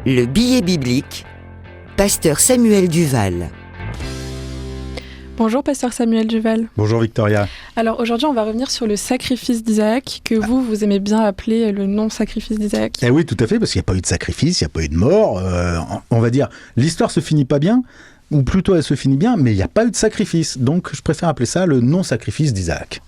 Le billet biblique, Pasteur Samuel Duval. Bonjour Pasteur Samuel Duval. Bonjour Victoria. Alors aujourd'hui on va revenir sur le sacrifice d'Isaac, que vous aimez bien appeler le non-sacrifice d'Isaac. Eh oui, tout à fait, parce qu'il n'y a pas eu de sacrifice, il n'y a pas eu de mort. On va dire, l'histoire se finit pas bien, ou plutôt elle se finit bien, mais il n'y a pas eu de sacrifice. Donc je préfère appeler ça le non-sacrifice d'Isaac.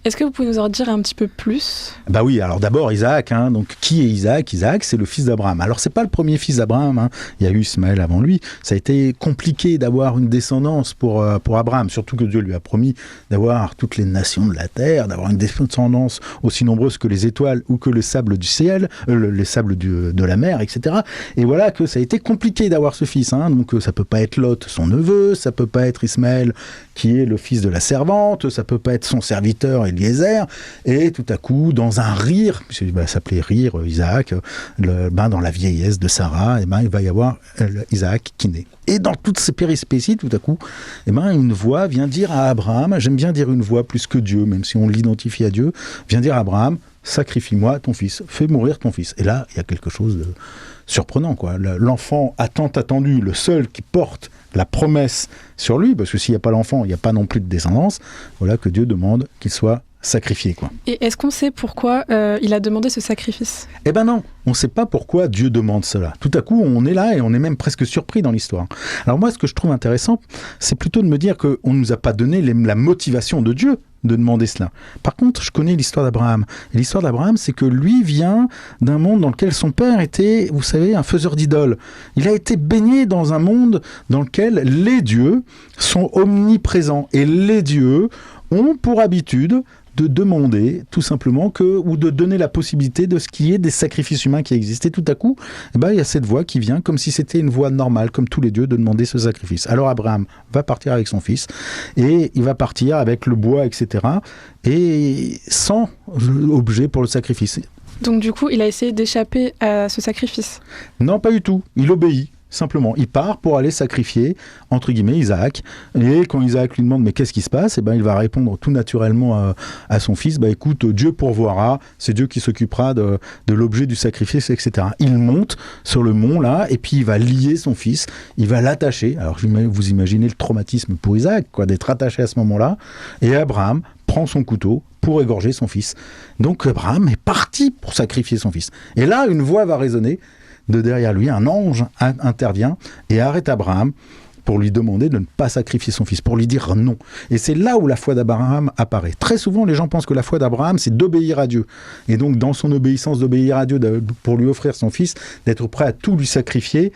Est-ce que vous pouvez nous en dire un petit peu plus ? Bah oui, alors d'abord Isaac, donc qui est Isaac ? Isaac, c'est le fils d'Abraham. Alors c'est pas le premier fils d'Abraham, il y a eu Ismaël avant lui. Ça a été compliqué d'avoir une descendance pour Abraham, surtout que Dieu lui a promis d'avoir toutes les nations de la terre, d'avoir une descendance aussi nombreuse que les étoiles ou que le sable du ciel, les sables de la mer, etc. Et voilà que ça a été compliqué d'avoir ce fils. Donc ça peut pas être Lot, son neveu, ça peut pas être Ismaël, qui est le fils de la servante, ça peut pas être son serviteur Eliezer, et tout à coup, dans un rire, puisqu'il va s'appeler rire Isaac, dans la vieillesse de Sarah, il va y avoir Isaac qui naît. Et dans toutes ces péripéties, tout à coup, une voix vient dire à Abraham, j'aime bien dire une voix plus que Dieu, même si on l'identifie à Dieu, vient dire à Abraham, sacrifie-moi ton fils, fais mourir ton fils. Et là, il y a quelque chose de surprenant, quoi. L'enfant a tant attendu, le seul qui porte la promesse sur lui, parce que s'il n'y a pas l'enfant, il n'y a pas non plus de descendance, voilà que Dieu demande qu'il soit sacrifié, quoi. Et est-ce qu'on sait pourquoi il a demandé ce sacrifice ? Eh ben non, on ne sait pas pourquoi Dieu demande cela. Tout à coup, on est là et on est même presque surpris dans l'histoire. Alors moi, ce que je trouve intéressant, c'est plutôt de me dire qu'on ne nous a pas donné la motivation de Dieu de demander cela. Par contre, je connais l'histoire d'Abraham. Et l'histoire d'Abraham, c'est que lui vient d'un monde dans lequel son père était, vous savez, un faiseur d'idoles. Il a été baigné dans un monde dans lequel les dieux sont omniprésents. Et les dieux ont pour habitude de demander tout simplement ou de donner la possibilité de ce qu'il y ait des sacrifices humains qui existent. Et tout à coup, il y a cette voix qui vient comme si c'était une voix normale, comme tous les dieux, de demander ce sacrifice. Alors Abraham va partir avec son fils, et il va partir avec le bois, etc., et sans objet pour le sacrifice. Donc du coup, il a essayé d'échapper à ce sacrifice ? Non, pas du tout. Il obéit. Simplement, il part pour aller sacrifier, entre guillemets, Isaac. Et quand Isaac lui demande « mais qu'est-ce qui se passe ?» il va répondre tout naturellement à son fils « écoute, Dieu pourvoira, c'est Dieu qui s'occupera de l'objet du sacrifice, etc. » Il monte sur le mont, là, et puis il va lier son fils, il va l'attacher. Alors, vous imaginez le traumatisme pour Isaac, d'être attaché à ce moment-là. Et Abraham prend son couteau pour égorger son fils. Donc, Abraham est parti pour sacrifier son fils. Et là, une voix va résonner. De derrière lui, un ange intervient et arrête Abraham pour lui demander de ne pas sacrifier son fils, pour lui dire non. Et c'est là où la foi d'Abraham apparaît. Très souvent, les gens pensent que la foi d'Abraham, c'est d'obéir à Dieu. Et donc, dans son obéissance d'obéir à Dieu, pour lui offrir son fils, d'être prêt à tout lui sacrifier,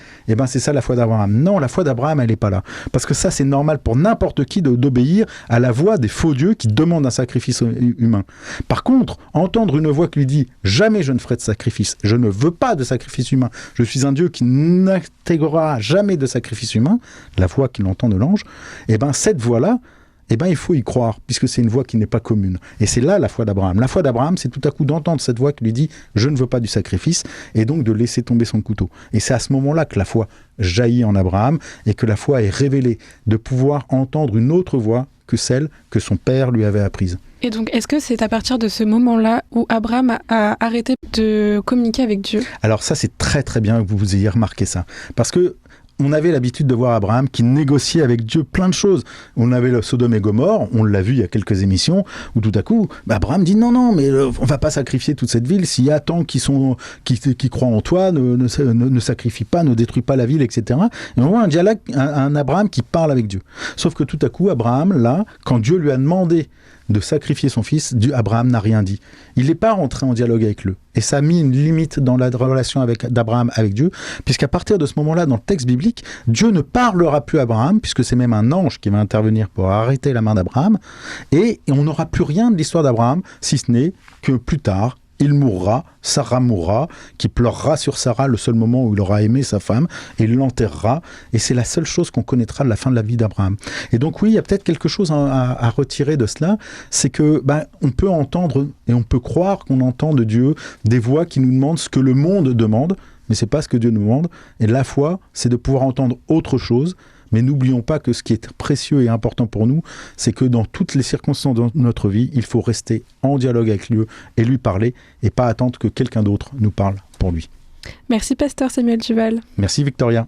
c'est ça la foi d'Abraham. Non, la foi d'Abraham, elle n'est pas là. Parce que ça, c'est normal pour n'importe qui d'obéir à la voix des faux dieux qui demandent un sacrifice humain. Par contre, entendre une voix qui lui dit « Jamais je ne ferai de sacrifice, je ne veux pas de sacrifice humain, je suis un Dieu qui n'intégrera jamais de sacrifice humain », la voix qu'il entend de l'ange, cette voix-là, il faut y croire, puisque c'est une voix qui n'est pas commune. Et c'est là la foi d'Abraham. La foi d'Abraham, c'est tout à coup d'entendre cette voix qui lui dit « Je ne veux pas du sacrifice », et donc de laisser tomber son couteau. Et c'est à ce moment-là que la foi jaillit en Abraham, et que la foi est révélée, de pouvoir entendre une autre voix que celle que son père lui avait apprise. Et donc, est-ce que c'est à partir de ce moment-là où Abraham a arrêté de communiquer avec Dieu ? Alors ça, c'est très très bien que vous ayez remarqué ça. Parce que on avait l'habitude de voir Abraham qui négociait avec Dieu plein de choses. On avait le Sodome et Gomorrhe, on l'a vu il y a quelques émissions, où tout à coup, Abraham dit non, mais on va pas sacrifier toute cette ville, s'il y a tant qui croient en toi, ne sacrifie pas, ne détruis pas la ville, etc. Et on voit un dialogue, un Abraham qui parle avec Dieu. Sauf que tout à coup, Abraham, là, quand Dieu lui a demandé de sacrifier son fils, Abraham n'a rien dit. Il n'est pas rentré en dialogue avec lui. Et ça a mis une limite dans la relation d'Abraham avec Dieu, puisqu'à partir de ce moment-là, dans le texte biblique, Dieu ne parlera plus à Abraham, puisque c'est même un ange qui va intervenir pour arrêter la main d'Abraham, et on n'aura plus rien de l'histoire d'Abraham, si ce n'est que plus tard, il mourra, Sarah mourra, qui pleurera sur Sarah le seul moment où il aura aimé sa femme, et il l'enterrera, et c'est la seule chose qu'on connaîtra de la fin de la vie d'Abraham. Et donc oui, il y a peut-être quelque chose à retirer de cela, c'est que on peut entendre, et on peut croire qu'on entend de Dieu des voix qui nous demandent ce que le monde demande, mais c'est pas ce que Dieu nous demande, et la foi, c'est de pouvoir entendre autre chose. Mais n'oublions pas que ce qui est précieux et important pour nous, c'est que dans toutes les circonstances de notre vie, il faut rester en dialogue avec Dieu et lui parler, et pas attendre que quelqu'un d'autre nous parle pour lui. Merci, pasteur Samuel Duval. Merci Victoria.